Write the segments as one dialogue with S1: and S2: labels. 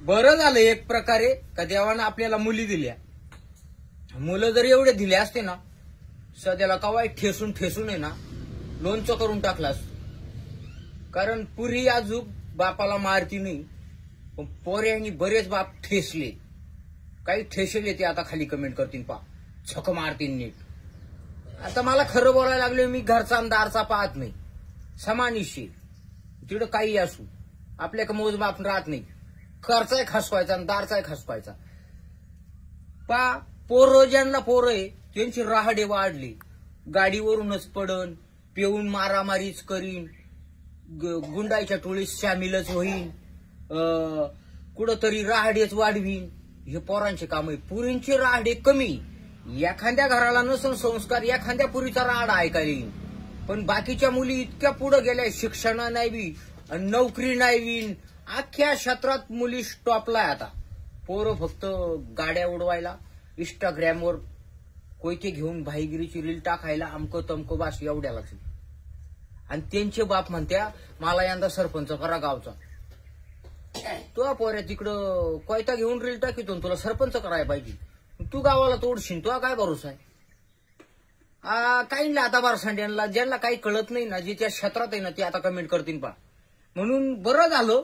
S1: बरं झालं एक प्रकारे का देवानं आपल्याला मुली दिल्या. मुलं जर एवढे दिले असते ना सध्याला कवाय ठेसून ठेसून आहे ना लोणचं करून टाकलं असतं. कारण पुरी आजूक बापाला मारती नाही पण पोऱ्यांनी बरेच बाप ठेसले. काही ठेसले ते आता खाली कमेंट करतील पा छक मारतील नीट. आता मला खरं बोलायला लागले मी घरचा आणि दारचा पाहत नाही. समानिशी तिकडं काही असू आपल्याकडे मोजमाप राहत नाही. खर्चाय खसवायचा आणि दारचाय खसवायचा. पा पोरं ज्यांना पोरं आहे त्यांची राहडे वाढली. गाडीवरूनच पडन पिऊन मारामारीच करीन गुंडाईच्या टोळीत सामीलच होईन कुठंतरी राहडेच वाढवीन. हे पोरांचे काम आहे. पुरींचे राहडे कमी. एखाद्या घराला नसून संस्कार एखाद्या पुरीचा राहडा ऐकायला येईल. पण बाकीच्या मुली इतक्या पुढे गेल्या शिक्षण नाही बी नोकरी नाही बी. अख्ख्या क्षेत्रात मुली स्टॉपलाय आता. पोरं फक्त गाड्या उडवायला इंस्टाग्रामवर कोयते घेऊन भाईगिरीची रील टाकायला अमकं तमकं बास एवढ्यालाच. आणि त्यांचे बाप म्हणत्या मला यंदा सरपंच करा गावचा. तो पोऱ्या तिकडं कोयता घेऊन रील टाकीतो तुला सरपंच करायला पाहिजे. तू गावाला तोडशील तुला काय भरोसा आहे. काही आता बारसांड्यांना ज्यांना काही कळत नाही ना जे त्या क्षेत्रात आहे ना ते आता कमेंट करतील पा. म्हणून बरं झालं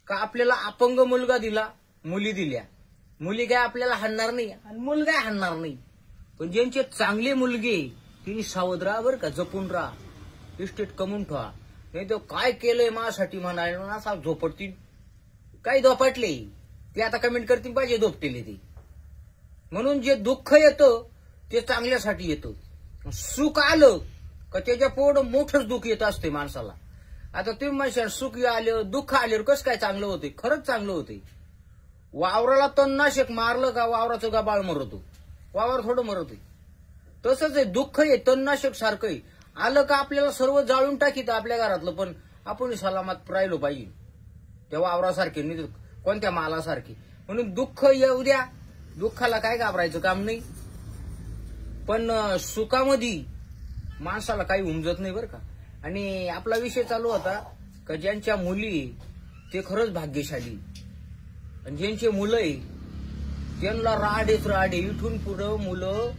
S1: का आपल्याला अपंग मुलगा दिला मुली दिल्या. मुली काय आपल्याला हाणणार नाही आणि मुलगा हाणणार नाही. पण ज्यांचे चांगले मुलगे तिने सावध राहा बरं का जपून राहा. इस्टेट कमवून ठेवा. नाही तर काय केलंय माझ्यासाठी म्हणायला असा झोपडतील. काही झोपटले ते आता कमेंट करतील पाहिजे झोपटेले ते. म्हणून जे दुःख येतं ते चांगल्यासाठी येतं. सुख आलं का त्याच्या पोट मोठंच दुःख येत असते माणसाला. आता तुम्ही म्हणशाल सुख आलं दुःख आल्यावर कसं काय चांगलं होते. खरंच चांगलं होते. वावराला तणनाशक मारलं का वावराचं गाबाळ मरतो. वावर थोडं मरत आहे. तसंच आहे दुःख आहे तणनाशक सारखं आहे. आलं का आपल्याला सर्व जाळून टाकीत आपल्या घरातलं पण आपण सलामत राहिलो पाहिजे. त्या वावरासारखे नाही कोणत्या मालासारखे. म्हणून दुःख येऊ द्या. दुःखाला काय घाबरायचं काम नाही. पण सुखामध्ये माणसाला काही उमजत नाही बरं का. आणि आपला विषय चालू होता का ज्यांच्या मुली ते खरंच भाग्यशाली. आणि ज्यांचे मुलं आहे त्यांना राडेच राडे. इथून पुढं मुलं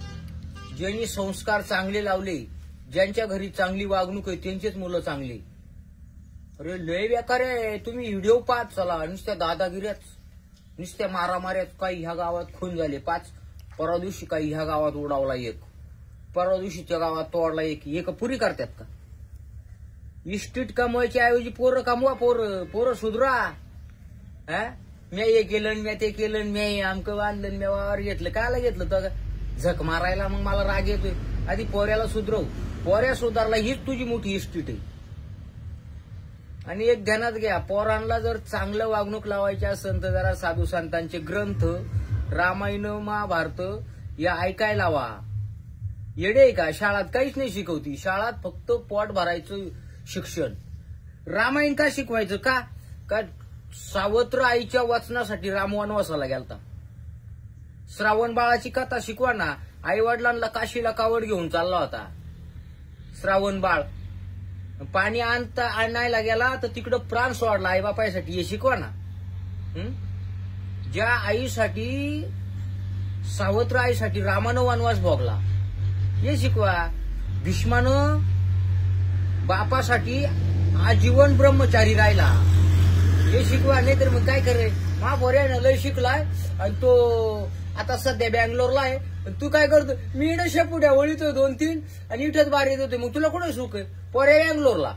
S1: ज्यांनी संस्कार चांगले लावले ज्यांच्या घरी चांगली वागणूक आहे त्यांचेच मुलं चांगली. अरे लय बेकार आहे. तुम्ही व्हिडिओ पाहत चला नुसत्या दादागिऱ्याच नुसत्या मारामाऱ्यात. काही ह्या गावात खून झाले 5. परवा दिवशी काही ह्या गावात उडावला 1. परवा दिवशी त्या गावात तोडला 1. पुरी करतात का. इस्टेट कमवायच्या ऐवजी पोरं कमवा. पोरं सुधरा. मी हे केलं मी ते केलं मी आमकं बांधलं मी वावर घेतलं. कायला घेतलं तर झक मारायला. मग मला राग येतोय. आधी पोऱ्याला सुधरव. पोऱ्या सुधारला हीच तुझी मोठी इस्टेट आहे. आणि एक ध्यानात घ्या पोरांना जर चांगलं वागणूक लावायची असेल तर जरा साधू संतांचे ग्रंथ रामायण महाभारत या ऐकायला लावा. येडे आहे का. शाळात काहीच नाही शिकवती. शाळात फक्त पोट भरायचं शिक्षण. रामायण का शिकवायचं का सावत्र आईच्या वाचनासाठी राम वनवासाला गेलता. श्रावण बाळाची कथा शिकवा ना. आई वडिलांना काशीला कावड घेऊन चालला होता श्रावण बाळ. पाणी आणायला गेला तर तिकडं प्राण सोडला आई बापासाठी. हे शिकवा ना. ज्या आईसाठी सावत्र आईसाठी रामानं वनवास भोगला हे शिकवा. भीष्मानं बापासाठी आजीवन ब्रह्मचारी राहिला हे शिकवा. नाही तर मग काय करे. महापोऱ्यानं लय शिकलाय आणि तो आता सध्या बँगलोरला आहे. तू काय करतो. मी इकडे शेपुट्या वळीतोय 2-3 आणि इथंच बाहेर येतोय. मग तुला कुठे सुख आहे. पोऱ्या बँगलोरला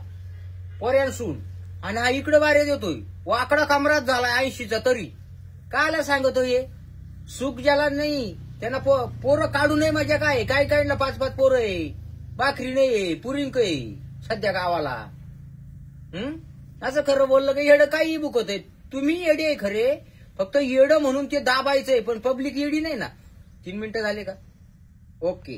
S1: पोऱ्यान सून आणि हा इकडे बाहेर येतोय. वाकडा कमरात झाला 80चा तरी कायला सांगतोय. सुख ज्याला नाही त्यांना पोरं काढू नये. मजा काय काय काढलं 5-5 पोरं आहे. बाकरी नाही पुरिंक आहे सध्या गावाला. असं खरं बोललं की येडं काही बुकत आहे. तुम्ही येडे आहे खरे. फक्त येडं म्हणून ते दाबायचंय पण पब्लिक येडी नाही ना. 3 मिनिटं झाले का. ओके.